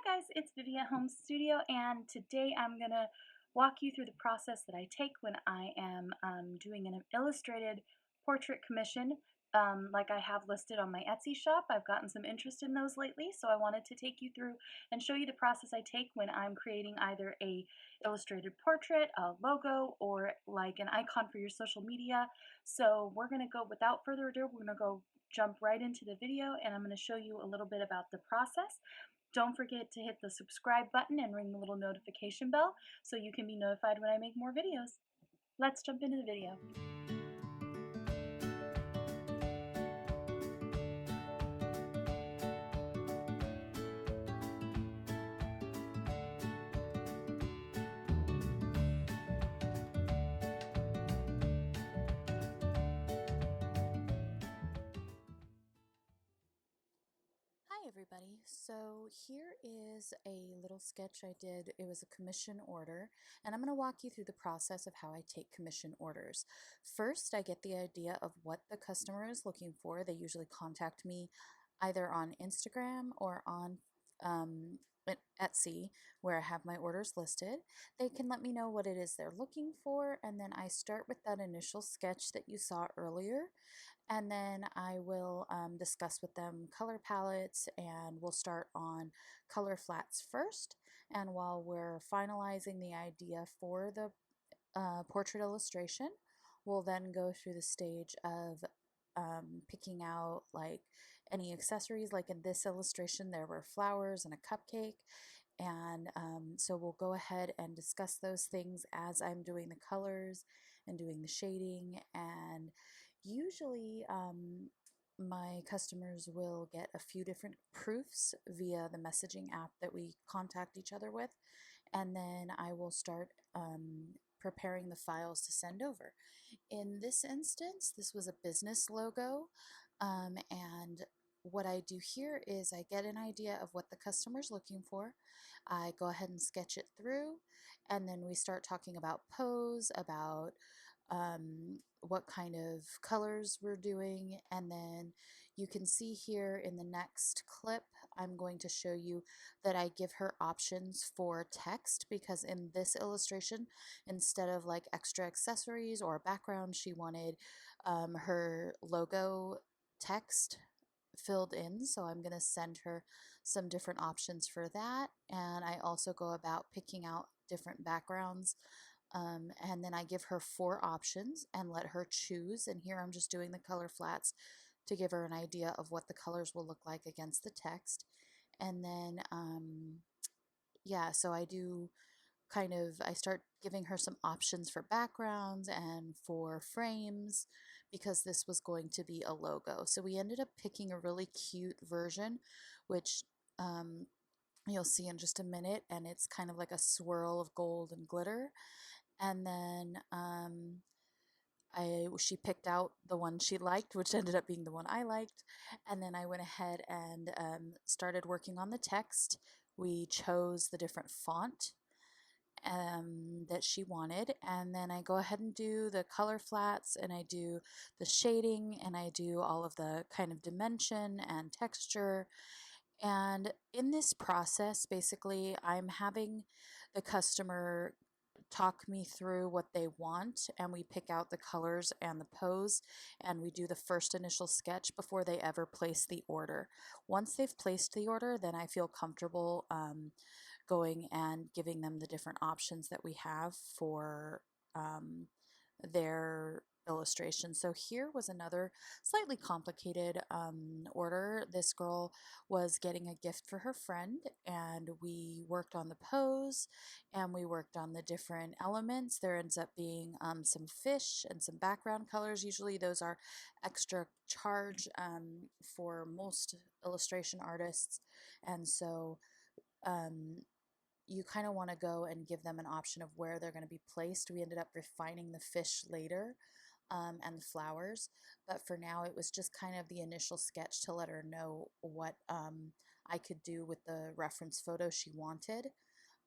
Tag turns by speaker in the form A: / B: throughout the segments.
A: Guys, it's Vivi at Home Studio, and today I'm gonna walk you through the process that I take when I am doing an illustrated portrait commission, like I have listed on my Etsy shop. I've gotten some interest in those lately, so I wanted to take you through and show you the process I take when I'm creating either a illustrated portrait, a logo, or like an icon for your social media. So we're gonna go, without further ado, we're gonna go jump right into the video, and I'm gonna show you a little bit about the process. Don't forget to hit the subscribe button and ring the little notification bell so you can be notified when I make more videos. Let's jump into the video.
B: Hi everybody, so here is a little sketch I did. It was a commission order, and I'm going to walk you through the process of how I take commission orders. First, I get the idea of what the customer is looking for. They usually contact me either on Instagram or on Etsy, where I have my orders listed. They can let me know what it is they're looking for, and then I start with that initial sketch that you saw earlier, and then I will discuss with them color palettes, and we'll start on color flats first. And while we're finalizing the idea for the portrait illustration, we'll then go through the stage of picking out like any accessories. Like in this illustration, there were flowers and a cupcake, and so we'll go ahead and discuss those things as I'm doing the colors and doing the shading. And usually my customers will get a few different proofs via the messaging app that we contact each other with, and then I will start preparing the files to send over. In this instance, this was a business logo, and what I do here is I get an idea of what the customer's looking for. I go ahead and sketch it through, and then we start talking about pose, about what kind of colors we're doing. And then you can see here in the next clip, I'm going to show you that I give her options for text, because in this illustration, instead of like extra accessories or background, she wanted her logo text filled in. So I'm going to send her some different options for that. And I also go about picking out different backgrounds, and then I give her 4 options and let her choose. And here I'm just doing the color flats to give her an idea of what the colors will look like against the text. And then yeah, so I start giving her some options for backgrounds and for frames, because this was going to be a logo. So we ended up picking a really cute version, which you'll see in just a minute, and it's kind of like a swirl of gold and glitter. And then she picked out the one she liked, which ended up being the one I liked. And then I went ahead and started working on the text. We chose the different font that she wanted, and then I go ahead and do the color flats, and I do the shading, and I do all of the kind of dimension and texture. And in this process, basically, I'm having the customer talk me through what they want, and we pick out the colors and the pose, and we do the first initial sketch before they ever place the order. Once they've placed the order, then I feel comfortable going and giving them the different options that we have for their illustration. So here was another slightly complicated order. This girl was getting a gift for her friend, and we worked on the pose, and we worked on the different elements. There ends up being some fish and some background colors. Usually those are extra charge for most illustration artists, and so you kind of want to go and give them an option of where they're going to be placed. We ended up refining the fish later, and the flowers, but for now it was just kind of the initial sketch to let her know what I could do with the reference photo she wanted.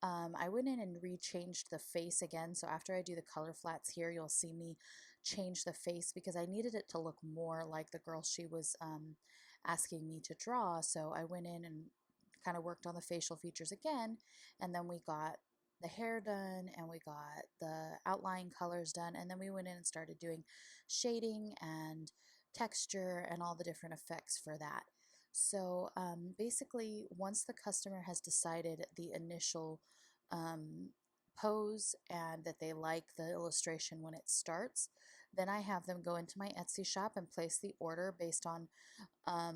B: I went in and re-changed the face again, so after I do the color flats here, you'll see me change the face because I needed it to look more like the girl she was asking me to draw. So I went in and kind of worked on the facial features again, and then we got the hair done and we got the outline colors done, and then we went in and started doing shading and texture and all the different effects for that. So basically, once the customer has decided the initial um, pose and that they like the illustration when it starts, then I have them go into my Etsy shop and place the order based on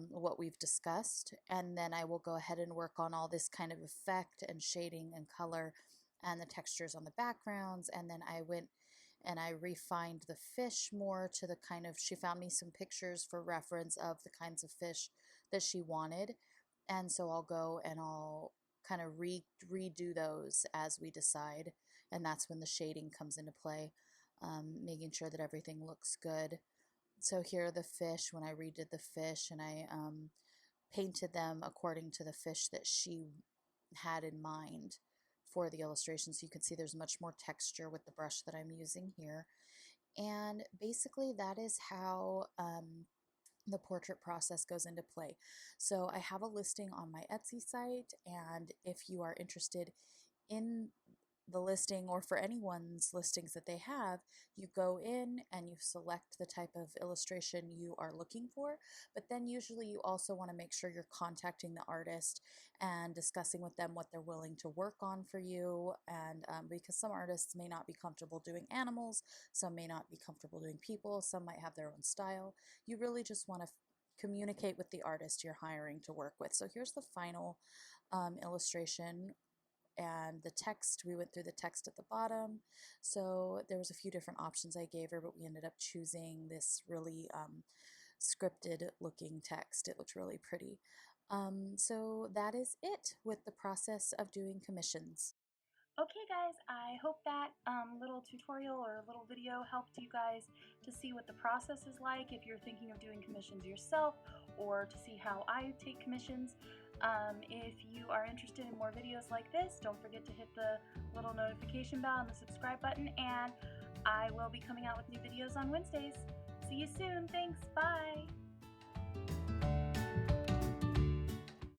B: what we've discussed. And then I will go ahead and work on all this kind of effect and shading and color and the textures on the backgrounds. And then I went and I refined the fish more to the kind of, she found me some pictures for reference of the kinds of fish that she wanted. And so I'll go and I'll kind of redo those as we decide. And that's when the shading comes into play, making sure that everything looks good. So here are the fish when I redid the fish, and I painted them according to the fish that she had in mind for the illustration. So you can see there's much more texture with the brush that I'm using here. And basically that is how the portrait process goes into play. So I have a listing on my Etsy site, and if you are interested in the listing or for anyone's listings that they have, you go in and you select the type of illustration you are looking for. But then usually you also want to make sure you're contacting the artist and discussing with them what they're willing to work on for you. And because some artists may not be comfortable doing animals, some may not be comfortable doing people, some might have their own style. You really just want to communicate with the artist you're hiring to work with. So here's the final illustration, and the text, we went through the text at the bottom. So there was a few different options I gave her, but we ended up choosing this really scripted looking text. It looked really pretty. So that is it with the process of doing commissions.
A: Okay guys, I hope that little tutorial or little video helped you guys to see what the process is like if you're thinking of doing commissions yourself, or to see how I take commissions. If you are interested in more videos like this, don't forget to hit the little notification bell and the subscribe button, and I will be coming out with new videos on Wednesdays. See you soon. Thanks. Bye.